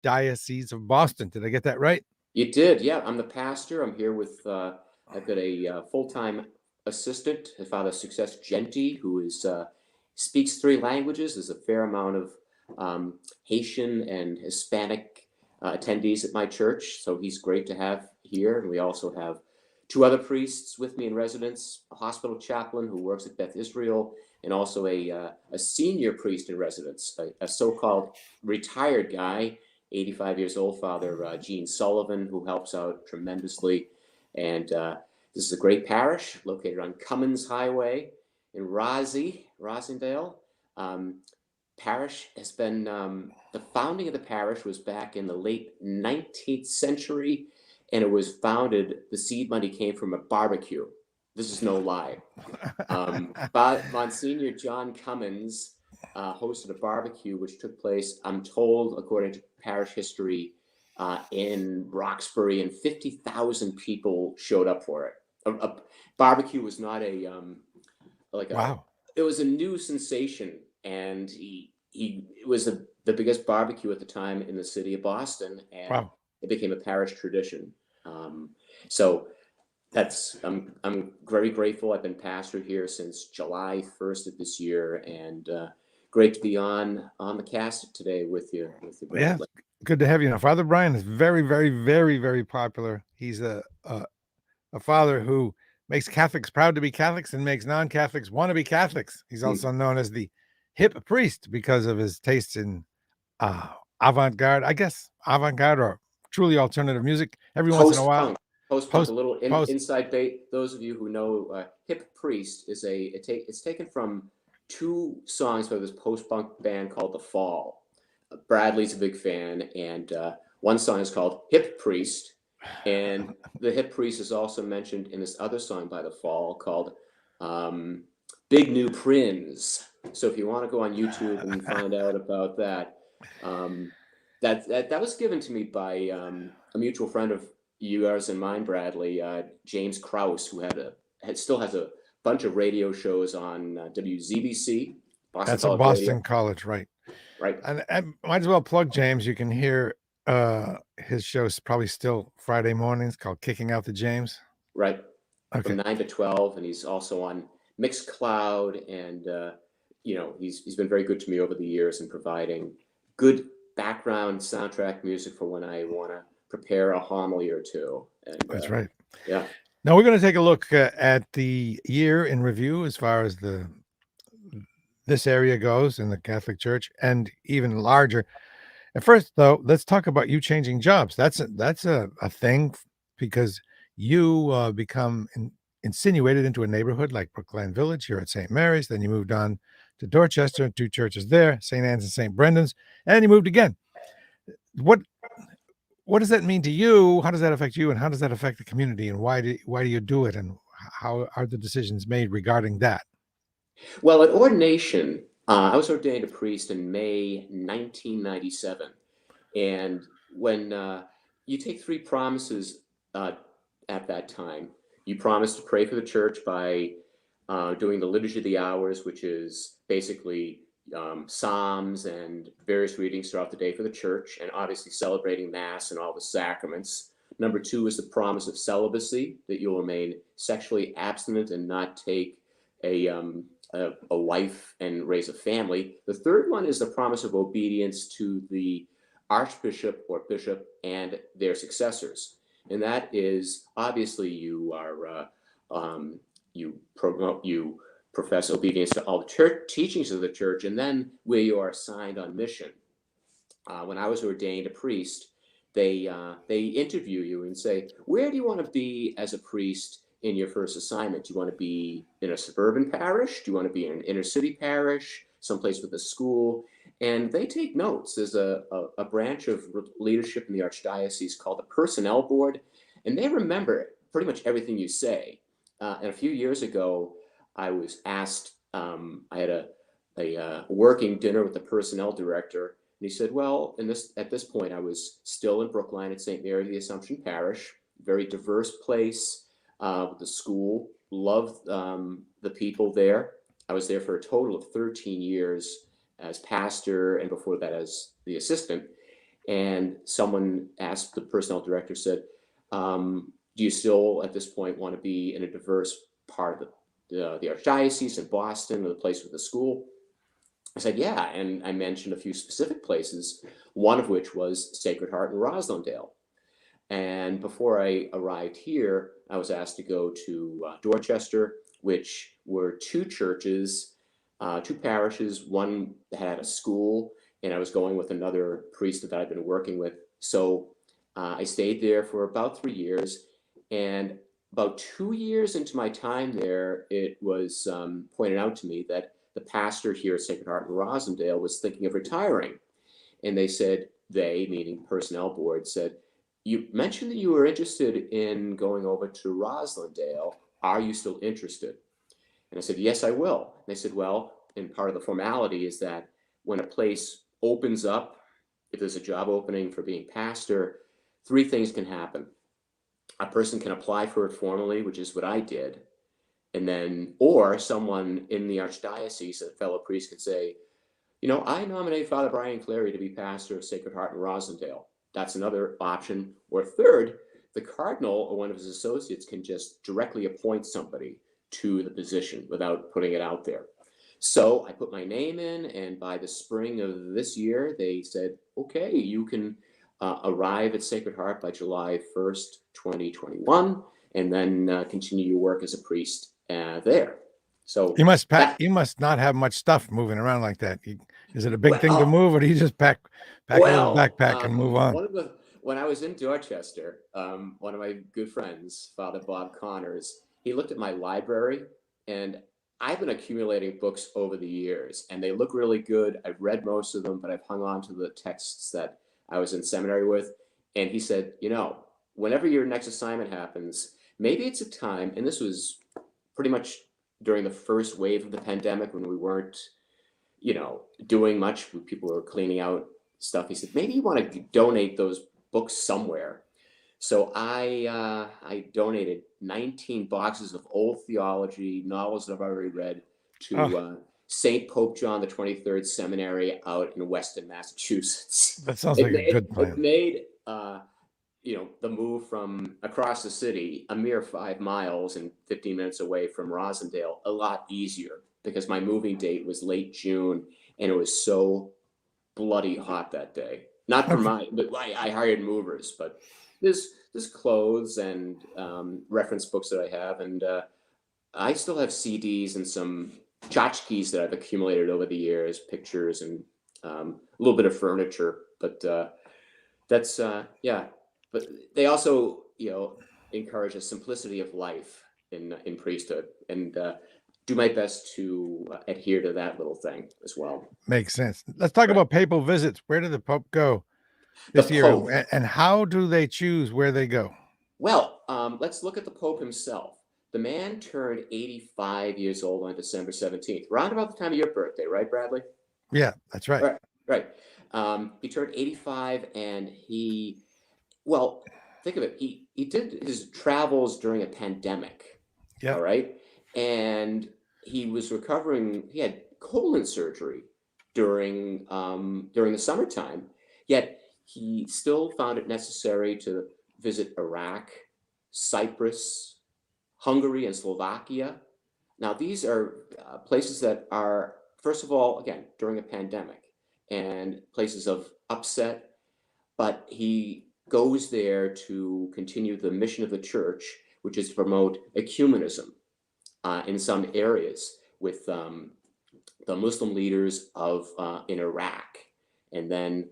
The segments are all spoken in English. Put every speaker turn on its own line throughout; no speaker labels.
Archdiocese of Boston. Did I get that right?
You did, yeah. I'm the pastor. I'm here with, I've got a full-time assistant, Father Success Genti, who speaks three languages. There's a fair amount of Haitian and Hispanic attendees at my church, so he's great to have here. And we also have two other priests with me in residence, a hospital chaplain who works at Beth Israel, and also a senior priest in residence, a so-called retired guy, 85 years old, Father Gene Sullivan, who helps out tremendously. And this is a great parish located on Cummins Highway in Roslindale. Parish has been, the founding of the parish was back in the late 19th century, and it was founded, the seed money came from a barbecue. This is no lie. Monsignor John Cummins hosted a barbecue which took place, I'm told, according to parish history, in Roxbury, and 50,000 people showed up for it. A barbecue was not
Wow.
it was a new sensation, and it was the biggest barbecue at the time in the city of Boston, and
Wow.
it became a parish tradition. So I'm very grateful. I've been pastor here since July 1st of this year, and great to be on the cast today with you,
Yeah,
Bradley.
good to have you. Now, Father Brian is very, very, very, very popular. He's a father who makes Catholics proud to be Catholics and makes non-Catholics want to be Catholics. He's also known as the hip priest because of his tastes in avant-garde, I guess, avant-garde or truly alternative music. Every once in a while,
Post-punk, a
post,
little
post.
inside bait. Those of you who know, hip priest is it's taken from two songs by this post-punk band called The Fall. Bradley's a big fan, and one song is called Hip Priest, and the hip priest is also mentioned in this other song by The Fall called Big New Prince. So if you want to go on YouTube and find out about that, that was given to me by a mutual friend of yours and mine, Bradley, James Krause, who still has a bunch of radio shows on WZBC, Boston
That's a
College
Boston
Radio.
College, right?
Right.
And I might as well plug James. You can hear his show's probably still Friday mornings called Kicking Out the James.
Right.
Okay.
From 9 to 12, and he's also on Mixcloud, and he's been very good to me over the years in providing good background soundtrack music for when I want to prepare a homily or two. And
That's right.
Yeah.
Now we're going to take a look at the year in review as far as this area goes in the Catholic Church, and even larger. At first, though, let's talk about you changing jobs. That's a thing, because you become insinuated into a neighborhood like Brookline Village here at St. Mary's. Then you moved on to Dorchester, two churches there, St. Anne's and St. Brendan's, and you moved again. What does that mean to you? How does that affect you, and how does that affect the community? And why do you do it? And how are the decisions made regarding that?
Well, at ordination, I was ordained a priest in May 1997, and when you take three promises at that time, you promise to pray for the church by doing the Liturgy of the Hours, which is basically psalms and various readings throughout the day for the church, and obviously celebrating Mass and all the sacraments. Number two is the promise of celibacy, that you'll remain sexually abstinent and not take a wife and raise a family. The third one is the promise of obedience to the archbishop or bishop and their successors. And that is obviously you profess obedience to all the church teachings of the church, and then where you are assigned on mission. When I was ordained a priest, they interview you and say, where do you want to be as a priest in your first assignment? Do you want to be in a suburban parish? Do you want to be in an inner city parish, someplace with a school? And they take notes. There's a branch of leadership in the Archdiocese called the Personnel Board, and they remember pretty much everything you say. And a few years ago, I was asked, I had a working dinner with the personnel director, and he said, well, at this point, I was still in Brookline at St. Mary of the Assumption Parish, very diverse place, with the school, loved the people there. I was there for a total of 13 years as pastor, and before that as the assistant. And someone asked the personnel director, said, do you still at this point want to be in a diverse part of the archdiocese in Boston, or the place with the school? I said, yeah. And I mentioned a few specific places, one of which was Sacred Heart in Roslindale. And before I arrived here, I was asked to go to Dorchester, which were two churches, two parishes. One had a school, and I was going with another priest that I'd been working with. So I stayed there for about 3 years. And about 2 years into my time there, it was pointed out to me that the pastor here at Sacred Heart in Roslindale was thinking of retiring. And they said, they, meaning personnel board, said, you mentioned that you were interested in going over to Roslindale. Are you still interested? And I said, yes, I will. And they said, well, and part of the formality is that when a place opens up, if there's a job opening for being pastor, three things can happen. A person can apply for it formally, which is what I did. And then, or someone in the archdiocese, a fellow priest, could say, I nominate Father Brian Clary to be pastor of Sacred Heart in Roslindale. That's another option. Or third, the cardinal or one of his associates can just directly appoint somebody to the position without putting it out there. So I put my name in, and by the spring of this year, they said, okay, you can arrive at Sacred Heart by July 1st, 2021, and then continue your work as a priest there. So
You must pack.
that,
You must not have much stuff moving around like that. Is it a big thing to
well,
move, or do you just pack a little
Well,
backpack and move on?
when I was in Dorchester, one of my good friends, Father Bob Connors, he looked at my library, and I've been accumulating books over the years, and they look really good. I've read most of them, but I've hung on to the texts that I was in seminary with. And he said, whenever your next assignment happens, maybe it's a time, and this was pretty much during the first wave of the pandemic when we weren't doing much. People were cleaning out stuff. He said, maybe you want to donate those books somewhere. So I donated 19 boxes of old theology novels that I've already read
Oh,
to St. Pope John the 23rd Seminary out in Weston, Massachusetts.
that sounds
It
like a
made
good
it
plan.
made the move from across the city, a mere 5 miles and 15 minutes away from Roslindale, a lot easier, because my moving date was late June, and it was so bloody hot that day. Not for
Okay.
but I hired movers, but there's clothes and reference books that I have, and I still have CDs and some tchotchkes that I've accumulated over the years, pictures and a little bit of furniture, but that's yeah. But they also encourage a simplicity of life in priesthood, and do my best to adhere to that little thing as well.
Makes sense. Let's talk
Right.
about papal visits. Where did the Pope go
The
this year,
Pope.
and how do they choose where they go?
Well, let's look at the Pope himself. The man turned 85 years old on December 17th, round about the time of your birthday, right, Bradley?
Yeah, that's right.
Right, right. He turned 85, and well, think of it. He did his travels during a pandemic, all
Yep.
right? And he was recovering. He had colon surgery during the summertime, yet he still found it necessary to visit Iraq, Cyprus, Hungary, and Slovakia. Now, these are places that are, first of all, again, during a pandemic, and places of upset, but he goes there to continue the mission of the church, which is to promote ecumenism in some areas with the Muslim leaders of in Iraq, and then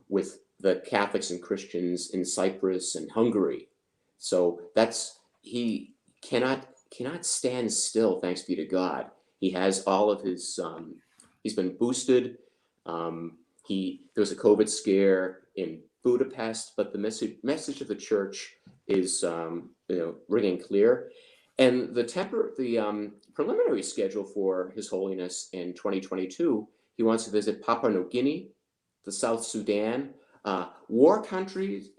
with the Catholics and Christians in Cyprus and Hungary. So he cannot stand still. Thanks be to God. He has all of his. He's been boosted. There was a COVID scare in Budapest, but the message of the church is ringing clear. And the preliminary schedule for His Holiness in 2022, he wants to visit Papua New Guinea, the South Sudan, war countries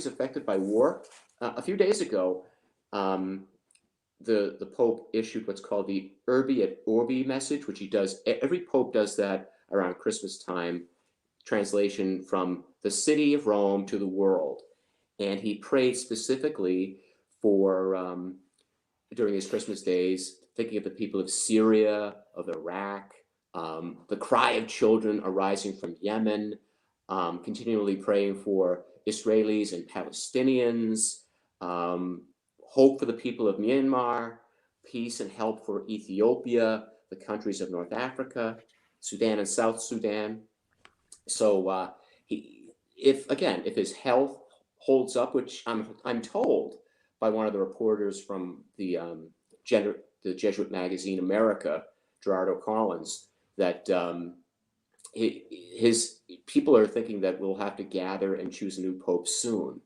affected by war. A few days ago, the Pope issued what's called the Urbi et Orbi message, which he does. Every Pope does that around Christmas time. Translation from the city of Rome to the world. And he prayed specifically for, during his Christmas days, thinking of the people of Syria, of Iraq, the cry of children arising from Yemen, continually praying for Israelis and Palestinians, hope for the people of Myanmar, peace and help for Ethiopia, the countries of North Africa, Sudan and South Sudan. So if his health holds up, which I'm told by one of the reporters from the Jesuit magazine America, Gerardo Collins, that his people are thinking that we'll have to gather and choose a new pope soon,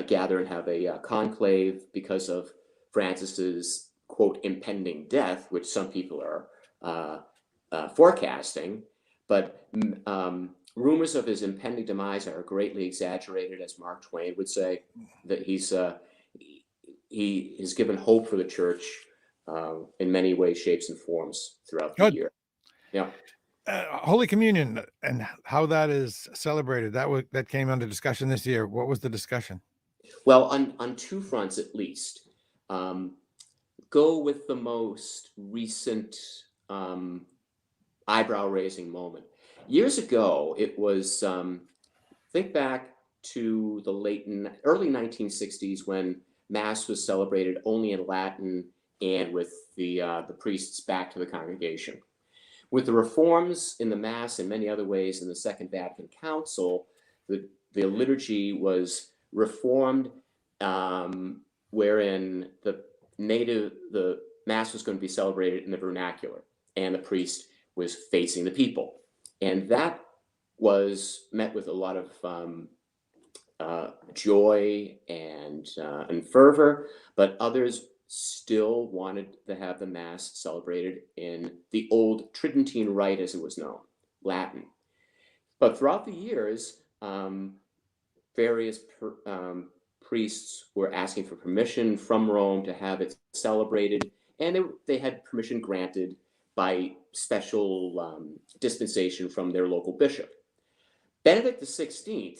gather and have a conclave because of Francis's, quote, impending death, which some people are forecasting. But rumors of his impending demise are greatly exaggerated, as Mark Twain would say, that he has given hope for the church in many ways, shapes, and forms throughout the year. Yeah.
Holy Communion and how that is celebrated, that came under discussion this year. What was the discussion?
Well, on two fronts at least. Go with the most recent eyebrow-raising moment. Years ago, it was, think back to the early 1960s when Mass was celebrated only in Latin and with the priests back to the congregation. With the reforms in the Mass and many other ways in the Second Vatican Council, the liturgy was reformed, wherein the Mass was going to be celebrated in the vernacular, and the priest was facing the people. And that was met with a lot of joy and fervor, but others still wanted to have the Mass celebrated in the old Tridentine Rite, as it was known, Latin. But throughout the years, various priests were asking for permission from Rome to have it celebrated, and they had permission granted by special dispensation from their local bishop. Benedict XVI,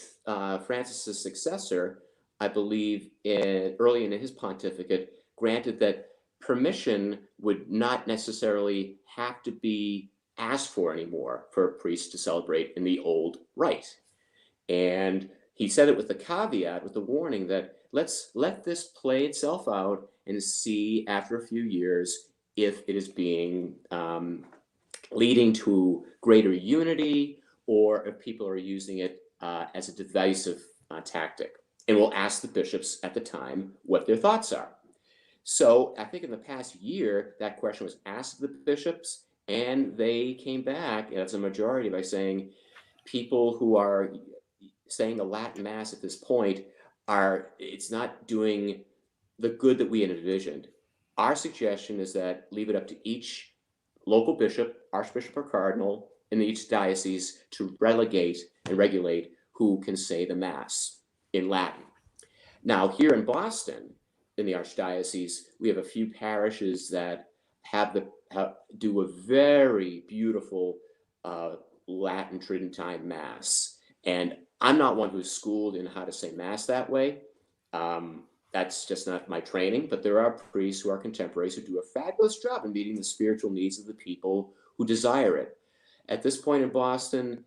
Francis's successor, I believe, early in his pontificate, granted that permission would not necessarily have to be asked for anymore for a priest to celebrate in the old rite. And he said it with the caveat, with the warning that let's let this play itself out and see after a few years if it is being leading to greater unity, or if people are using it as a divisive tactic. And we'll ask the bishops at the time what their thoughts are. So I think in the past year, that question was asked of the bishops, and they came back as a majority by saying people who are saying the Latin Mass at this point it's not doing the good that we had envisioned. Our suggestion is that leave it up to each local bishop, archbishop or cardinal in each diocese to relegate and regulate who can say the Mass in Latin. Now, here in Boston, in the Archdiocese, we have a few parishes that do a very beautiful Latin Tridentine Mass. And I'm not one who's schooled in how to say Mass that way. That's just not my training, but there are priests who are contemporaries who do a fabulous job in meeting the spiritual needs of the people who desire it. At this point in Boston,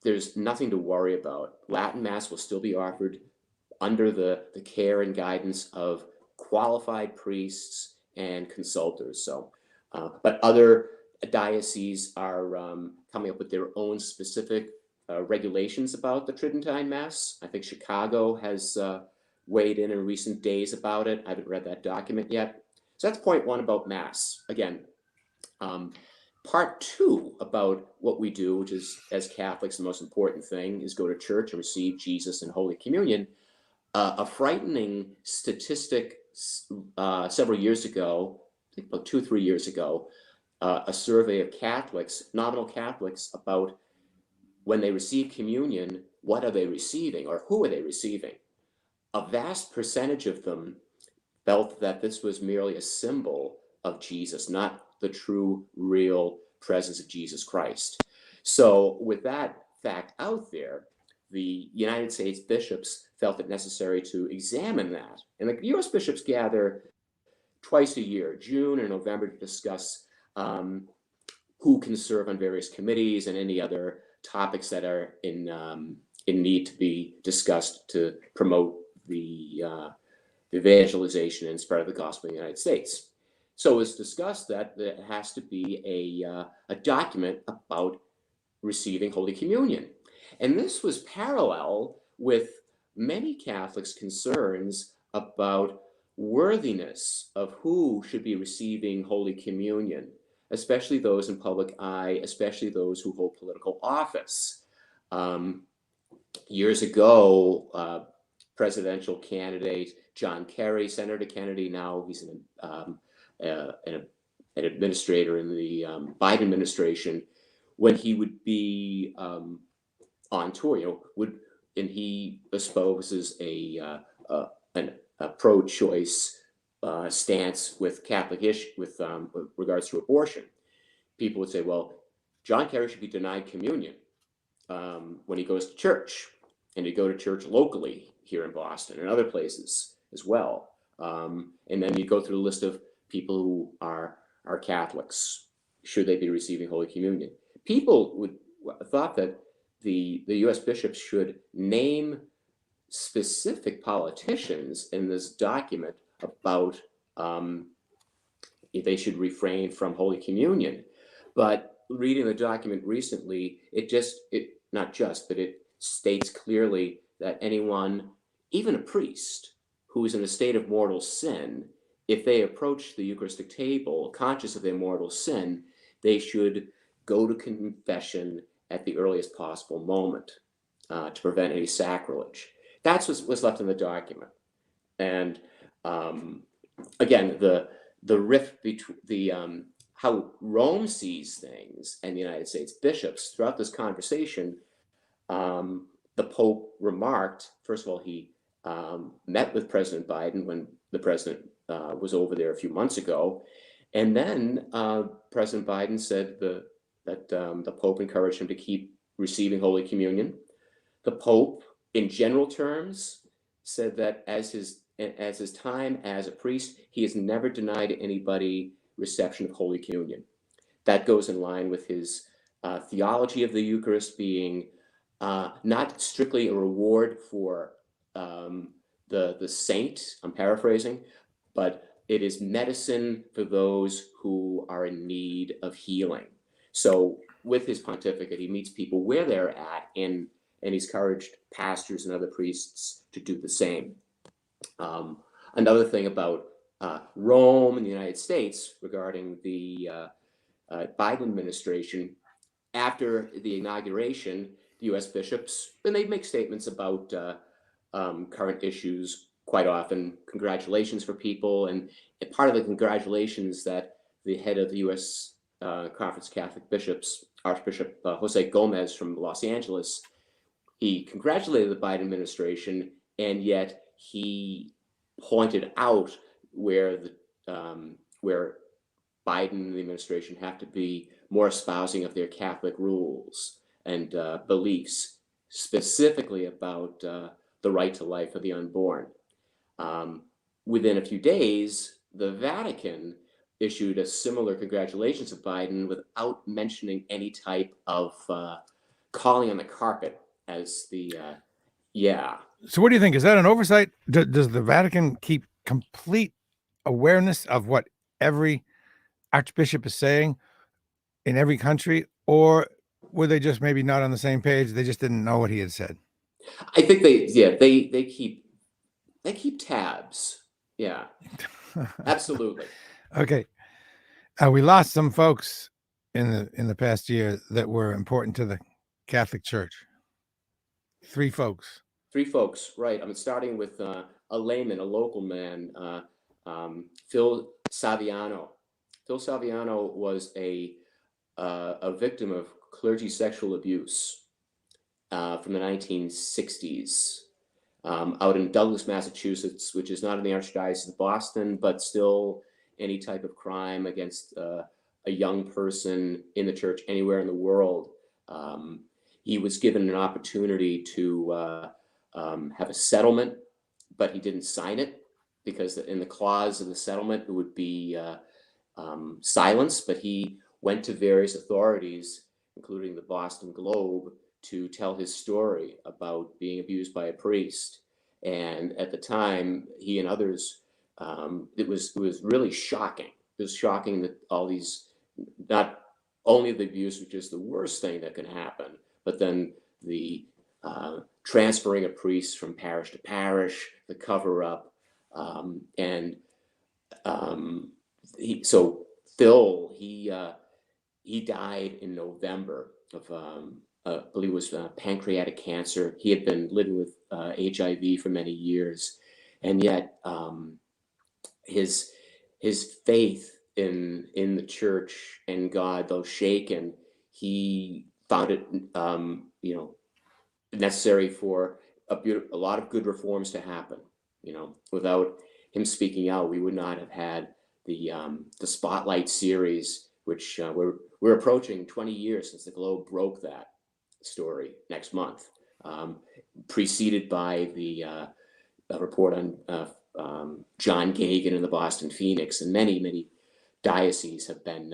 there's nothing to worry about. Latin Mass will still be offered under the care and guidance of qualified priests and consultors. So, but other dioceses are coming up with their own specific regulations about the Tridentine Mass. I think Chicago has weighed in recent days about it. I haven't read that document yet. So that's point one about Mass. Again, part two about what we do, which is, as Catholics, the most important thing is go to church and receive Jesus in Holy Communion. A frightening statistic several years ago, I think about 2 or 3 years ago, a survey of Catholics, nominal Catholics, about when they receive communion, what are they receiving or who are they receiving? A vast percentage of them felt that this was merely a symbol of Jesus, not the true, real presence of Jesus Christ. So with that fact out there, the United States bishops felt it necessary to examine that. And the U.S. bishops gather twice a year, June and November, to discuss who can serve on various committees and any other topics that are in need to be discussed to promote the evangelization and spread of the gospel in the United States. So it was discussed that there has to be a document about receiving Holy Communion. And this was parallel with many Catholics' concerns about worthiness of who should be receiving Holy Communion, especially those in public eye, especially those who hold political office. Years ago, presidential candidate John Kerry, Senator Kennedy, now he's an administrator in the Biden administration, when he would be on tour, and he espouses a pro-choice stance with Catholic with regards to abortion. People would say, well, John Kerry should be denied communion when he goes to church, and he'd go to church locally here in Boston and other places as well. And then you go through the list of people who are Catholics. Should they be receiving Holy Communion? People thought that the U.S. bishops should name specific politicians in this document about if they should refrain from Holy Communion. But reading the document recently, it states clearly that anyone, even a priest, who is in a state of mortal sin, if they approach the Eucharistic table conscious of their mortal sin, they should go to confession at the earliest possible moment to prevent any sacrilege. That's what was left in the document. And again, the rift between how Rome sees things and the United States bishops throughout this conversation, the Pope remarked, first of all, he met with President Biden when the president was over there a few months ago. And then President Biden said that the Pope encouraged him to keep receiving Holy Communion. The Pope, in general terms, said that as his time as a priest, he has never denied anybody reception of Holy Communion. That goes in line with his theology of the Eucharist being not strictly a reward for the saint, I'm paraphrasing, but it is medicine for those who are in need of healing. So with his pontificate, he meets people where they're at, and he's encouraged pastors and other priests to do the same. Another thing about Rome and the United States regarding the Biden administration, after the inauguration, the U.S. bishops, and they make statements about current issues quite often, congratulations for people, and part of the congratulations that the head of the U.S. Conference of Catholic Bishops, Archbishop Jose Gomez from Los Angeles, he congratulated the Biden administration, and yet he pointed out where Biden and the administration have to be more espousing of their Catholic rules and beliefs, specifically about the right to life of the unborn. Within a few days, the Vatican issued a similar congratulations of Biden without mentioning any type of calling on the carpet as the,
So what do you think? Is that an oversight? Does the Vatican keep complete awareness of what every archbishop is saying in every country, or were they just maybe not on the same page? They just didn't know what he had said.
I think they keep tabs. Yeah, absolutely.
Okay. We lost some folks in the past year that were important to the Catholic Church. Three folks,
right. I'm starting with a layman, a local man, Phil Saviano. Phil Saviano was a victim of clergy sexual abuse from the 1960s out in Douglas, Massachusetts, which is not in the Archdiocese of Boston, but still any type of crime against a young person in the church anywhere in the world He was given an opportunity to have a settlement, but he didn't sign it because in the clause of the settlement it would be silence. But he went to various authorities, including the Boston Globe, to tell his story about being abused by a priest. And at the time, he and others, it was really shocking. It was shocking that all these, not only the abuse, which is the worst thing that can happen, but then the transferring of priests from parish to parish, the cover up, and so Phil, he died in November of I believe it was pancreatic cancer. He had been living with HIV for many years, and yet his faith in the church and God, though shaken, he found it necessary for a lot of good reforms to happen. Without him speaking out, we would not have had the Spotlight series, which we're approaching 20 years since the Globe broke that story next month, preceded by the report on John Gagan and the Boston Phoenix, and many dioceses have been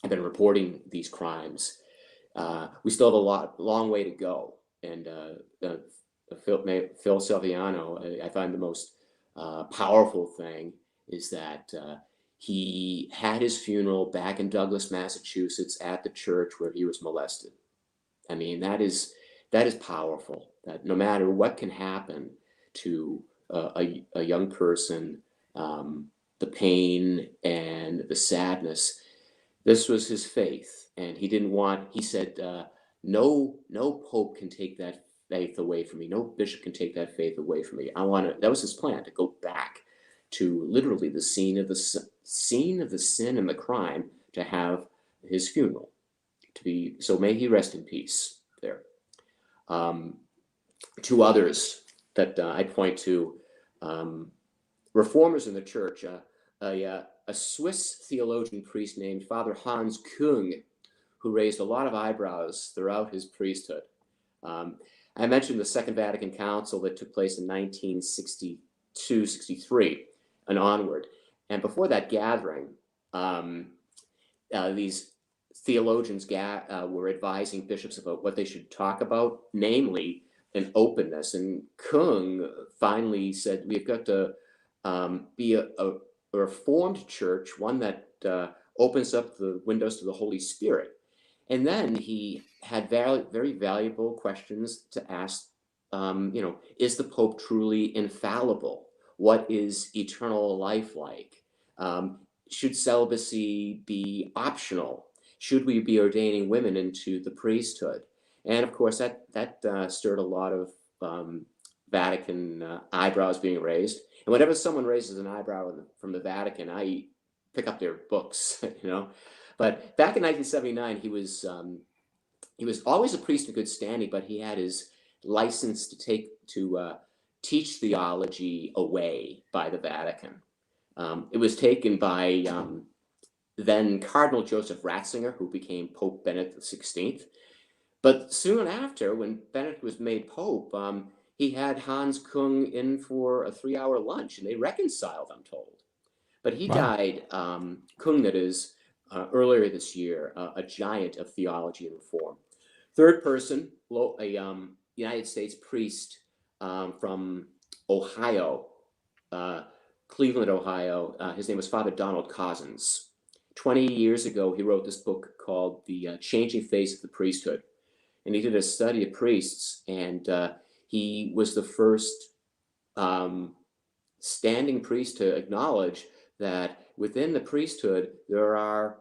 reporting these crimes. We still have a long way to go, and Phil Salviano, I find the most powerful thing is that he had his funeral back in Douglas, Massachusetts, at the church where he was molested. I mean, that is powerful. That no matter what can happen to a young person, the pain and the sadness, this was his faith, and he didn't want. He said, "No pope can take that faith away from me. No bishop can take that faith away from me. I want to." That was his plan, to go back to literally the scene of the sin and the crime, to have his funeral. So may he rest in peace there. Two others that I'd point to, reformers in the church, a Swiss theologian priest named Father Hans Küng, who raised a lot of eyebrows throughout his priesthood. I mentioned the Second Vatican Council that took place in 1962-63 and onward. And before that gathering, these theologians were advising bishops about what they should talk about, namely an openness. And Küng finally said, we've got to be a reformed church, one that opens up the windows to the Holy Spirit. And then he had very valuable questions to ask. Is the Pope truly infallible? What is eternal life like? Should celibacy be optional? Should we be ordaining women into the priesthood? And of course, that stirred a lot of Vatican eyebrows being raised. And whenever someone raises an eyebrow from the Vatican, I pick up their books, But back in 1979, he was always a priest in good standing, but he had his license to teach theology away by the Vatican. It was taken by then Cardinal Joseph Ratzinger, who became Pope Benedict XVI. But soon after, when Benedict was made Pope, he had Hans Küng in for a 3-hour lunch, and they reconciled, I'm told. But he died, Küng that is, earlier this year, a giant of theology and reform. Third person, a United States priest from Ohio, Cleveland, Ohio. His name was Father Donald Cozzens. 20 years ago, he wrote this book called The Changing Face of the Priesthood. And he did a study of priests, and he was the first standing priest to acknowledge that within the priesthood, there are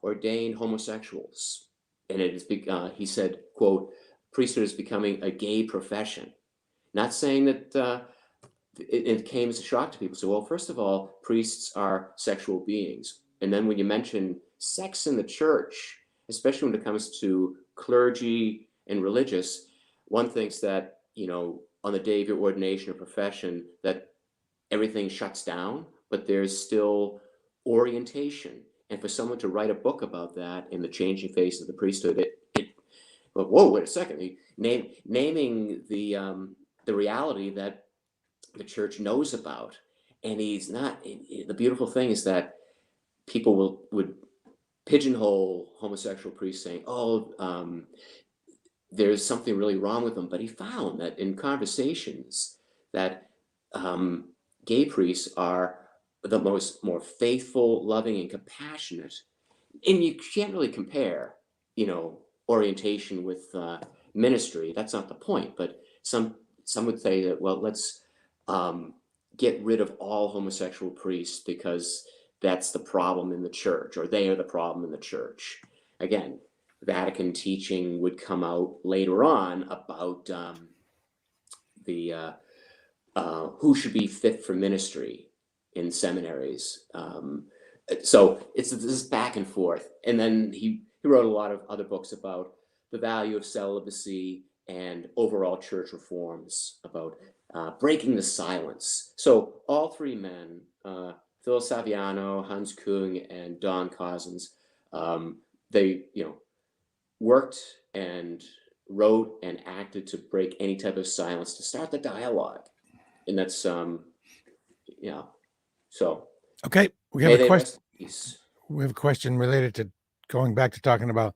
ordained homosexuals. And he said, quote, priesthood is becoming a gay profession. Not saying that it came as a shock to people. So, well, first of all, priests are sexual beings. And then when you mention sex in the church, especially when it comes to clergy and religious, one thinks that, on the day of your ordination or profession, that everything shuts down, but there's still orientation. And for someone to write a book about that in The Changing Face of the Priesthood, but whoa, wait a second. Naming the reality that the church knows about, and he's not. The beautiful thing is that people would pigeonhole homosexual priests, saying, "Oh, there's something really wrong with them." But he found that in conversations that gay priests are the more faithful, loving, and compassionate. And you can't really compare, orientation with ministry. That's not the point. But some would say that, well, let's get rid of all homosexual priests because that's the problem in the church, or they are the problem in the church. Again, Vatican teaching would come out later on about the who should be fit for ministry in seminaries. So it's this back and forth. And then he wrote a lot of other books about the value of celibacy and overall church reforms, about breaking the silence. So all three men, Phil Saviano, Hans Kung, and Don Cousins, they worked and wrote and acted to break any type of silence, to start the dialogue. And that's yeah. So
Okay, we have
may
a
they
question.
rest in peace.
We have a question related to going back to talking about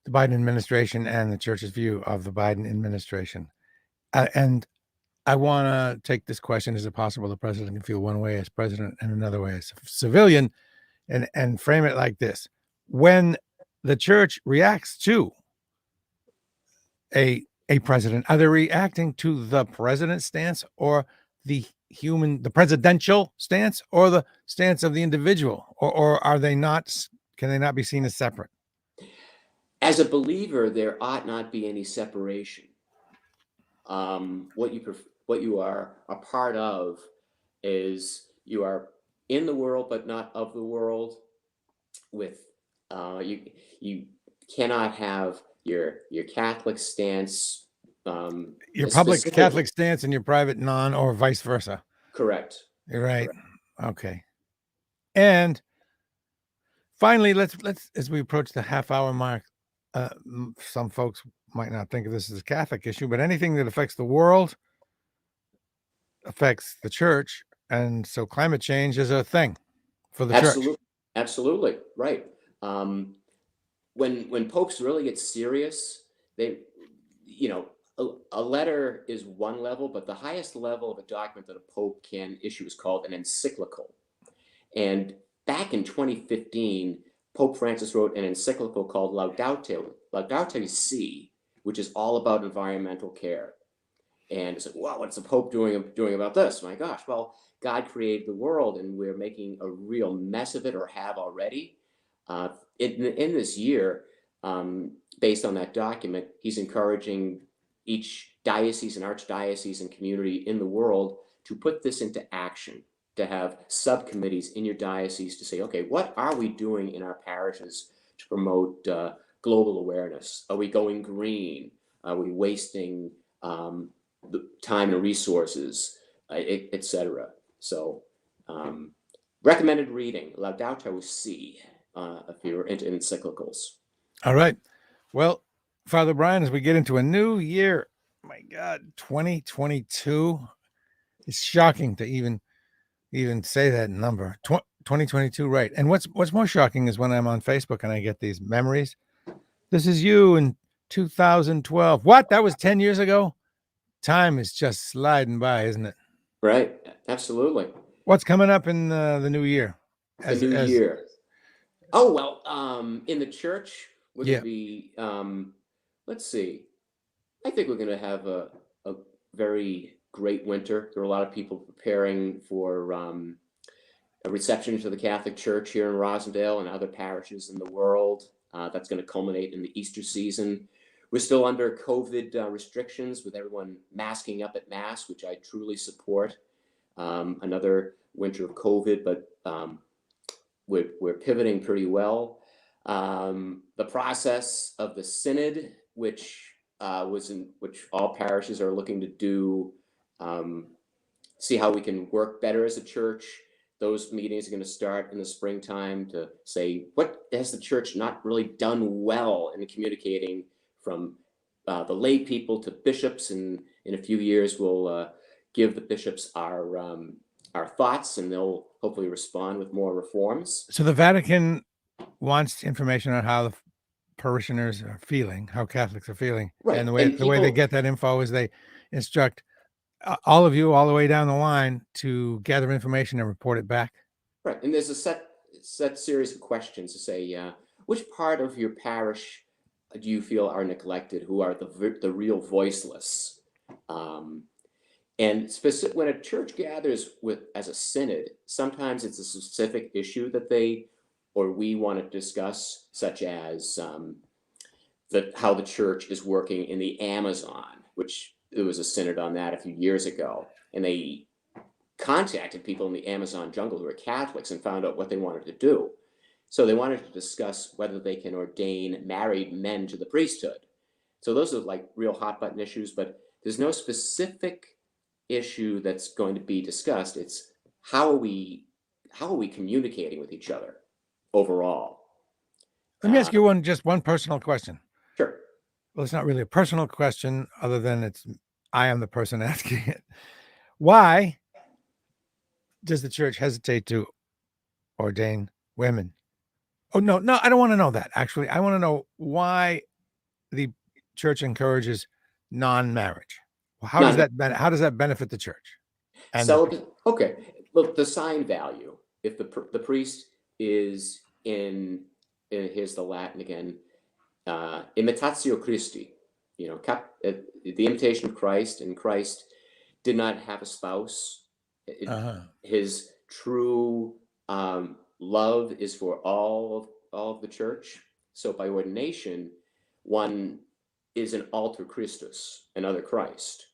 the Biden administration and the church's view of the Biden administration. And I want to take this question: is it possible the president can feel one way as president and another way as a civilian, and frame it like this? When the church reacts to a president, are they reacting to the president's stance, or the presidential stance, or the stance of the individual, or are they not? Can they not be seen as separate?
As a believer, there ought not be any separation. What you are a part of is, you are in the world but not of the world. With you cannot have your Catholic stance,
Your public
specifically.
Catholic stance and your private non, or vice versa.
Correct.
You're right.
Correct.
Okay. And finally, let's as we approach the half-hour mark, some folks might not think of this as a Catholic issue, but anything that affects the world affects the church, and so climate change is a thing for the church.
Absolutely right. When popes really get serious, they, a letter is one level, but the highest level of a document that a pope can issue is called an encyclical. And back in 2015, Pope Francis wrote an encyclical called Laudato Si, which is all about environmental care. And it's like, wow, what's the Pope doing about this? My gosh, well, God created the world, and we're making a real mess of it, or have already. In this year, based on that document, he's encouraging each diocese and archdiocese and community in the world to put this into action, to have subcommittees in your diocese to say, okay, what are we doing in our parishes to promote global awareness? Are we going green? Are we wasting the time and resources, etc.? So recommended reading, Laudato Si, if you're into encyclicals.
All right. Well, Father Brian, as we get into a new year, my God, 2022, it's shocking to even say that number. 2022, right? And what's more shocking is when I'm on Facebook and I get these memories. This is you in 2012. What? That was 10 years ago? Time is just sliding by, isn't it?
Right. Absolutely.
What's coming up in the new year?
Year. Oh, well, in the church, we're going to be, let's see. I think we're going to have a very great winter. There are a lot of people preparing for a reception to the Catholic Church here in Roslindale and other parishes in the world. That's going to culminate in the Easter season. We're still under COVID restrictions, with everyone masking up at Mass, which I truly support. Another winter of COVID, but we're pivoting pretty well. The process of the synod, which all parishes are looking to do, see how we can work better as a church. Those meetings are going to start in the springtime to say, what has the church not really done well in communicating from the lay people to bishops, and in a few years we'll give the bishops our thoughts, and they'll hopefully respond with more reforms.
So the Vatican wants information on how the parishioners are feeling, how Catholics are feeling,
Right.
and the
And
way they
people,
get that info is they instruct all of you all the way down the line to gather information and report it back.
right. And there's a set series of questions to say, which part of your parish do you feel are neglected? Who are the real voiceless? And specific, when a church gathers as a synod, sometimes it's a specific issue that we want to discuss, such as how the church is working in the Amazon, which there was a synod on that a few years ago, and they contacted people in the Amazon jungle who were Catholics and found out what they wanted to do. So they wanted to discuss whether they can ordain married men to the priesthood. So those are like real hot button issues, but there's no specific issue that's going to be discussed. It's how are we communicating with each other overall?
Let me ask you just one personal question.
Sure.
Well, it's not really a personal question, other than I am the person asking it. Why does the church hesitate to ordain women? Oh, no, I don't want to know that. Actually, I want to know why the church encourages non-marriage. Well, how does that benefit the church?
Okay. Look, the sign value. If the priest is here's the Latin again, imitatio Christi, the imitation of Christ, and Christ did not have a spouse. His true love is for all of the church. So by ordination, one is an alter Christus, another Christ,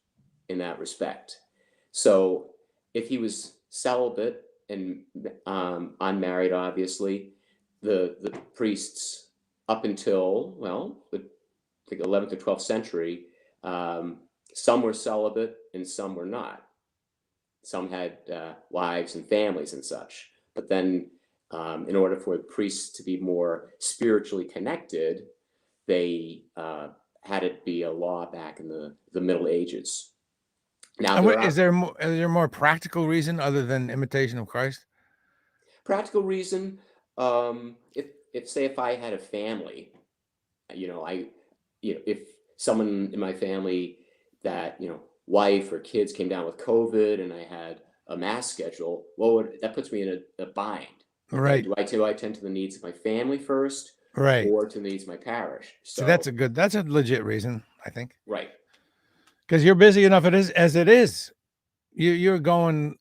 in that respect. So if he was celibate and unmarried, obviously, the priests up until the 11th or 12th century, some were celibate and some were not. Some had wives and families and such. But then in order for the priests to be more spiritually connected, they had it be a law back in the Middle Ages. Now,
is there more practical reason other than imitation of Christ?
Practical reason, if I had a family, if someone in my family that wife or kids came down with COVID and I had a mass schedule, that puts me in a bind.
Right.
Do I attend to the needs of my family first,
right,
or to the needs of my parish?
So that's a legit reason, I think.
Right.
Because you're busy enough as it is. You're going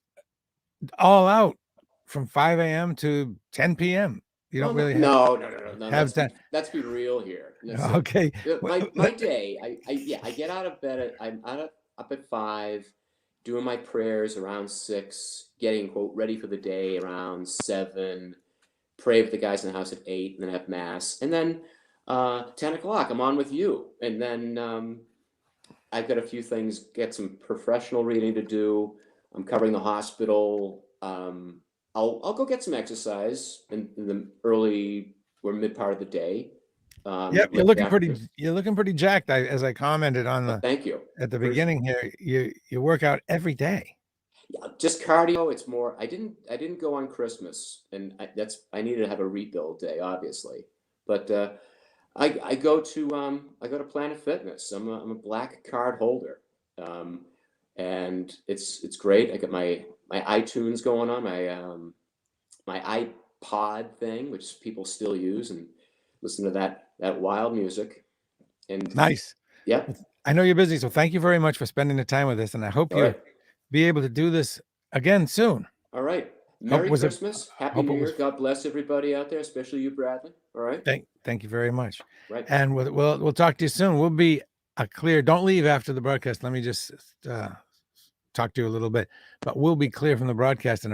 all out from 5 a.m. to 10 p.m. You don't really
have time. Let's be real here.
Okay.
My day, I get out of bed I'm up at 5, doing my prayers around 6, getting quote ready for the day around 7, pray with the guys in the house at 8, and then have mass, and then 10 o'clock I'm on with you, and then I've got a few things, get some professional reading to do. I'm covering the hospital. I'll go get some exercise in the early or mid part of the day.
Yep, you're looking pretty jacked. As I commented on
thank you
at the beginning here. You work out every day.
Yeah, just cardio. It's more. I didn't go on Christmas, and I needed to have a rebuild day, obviously. But I go to Planet Fitness. I'm a black card holder, and it's great. I got my iTunes going on, my iPod thing, which people still use, and listen to that wild music. And
nice.
Yeah.
I know you're busy, so thank you very much for spending the time with us, and I hope you'll be able to do this again soon.
All right. Merry Christmas. Happy New Year. God bless everybody out there, especially you, Bradley. All right.
Thank you very much.
Right.
And we'll talk to you soon. We'll be clear. Don't leave after the broadcast. Let me just talk to you a little bit, but we'll be clear from the broadcast in